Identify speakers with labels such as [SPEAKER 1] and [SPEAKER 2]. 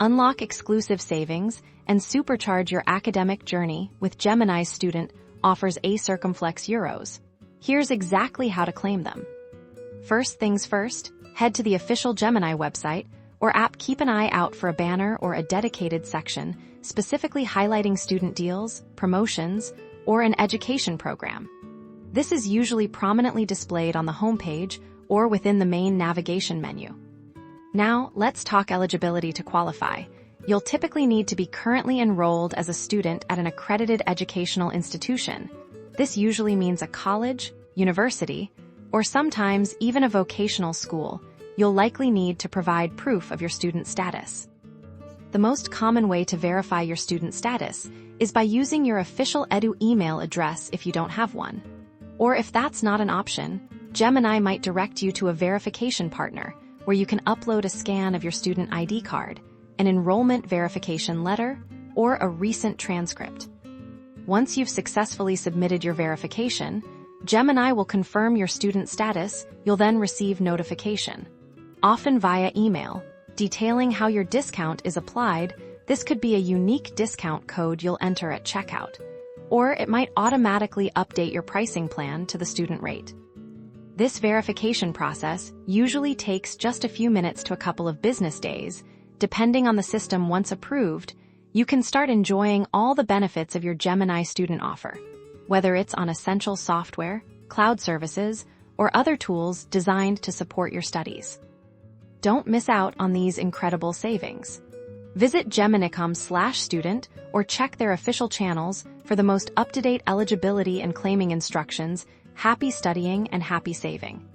[SPEAKER 1] Unlock exclusive savings and supercharge your academic journey with Gemini's student offers A circumflex euros. Here's exactly how to claim them. First things first, head to the official Gemini website or app. Keep an eye out for a banner or a dedicated section specifically highlighting student deals, promotions, or an education program. This is usually prominently displayed on the homepage or within the main navigation menu. Now, let's talk eligibility to qualify. You'll typically need to be currently enrolled as a student at an accredited educational institution. This usually means a college, university, or sometimes even a vocational school. You'll likely need to provide proof of your student status. The most common way to verify your student status is by using your official Edu email address if you don't have one. Or if that's not an option, Gemini might direct you to a verification partner where you can upload a scan of your student ID card, an enrollment verification letter, or a recent transcript. Once you've successfully submitted your verification, Gemini will confirm your student status. You'll then receive notification, often via email, detailing how your discount is applied. This could be a unique discount code you'll enter at checkout, or it might automatically update your pricing plan to the student rate. This verification process usually takes just a few minutes to a couple of business days. Depending on the system. Once approved, you can start enjoying all the benefits of your Gemini student offer, whether it's on essential software, cloud services, or other tools designed to support your studies. Don't miss out on these incredible savings. Visit Gemini.com/student or check their official channels for the most up-to-date eligibility and claiming instructions. Happy studying and happy saving.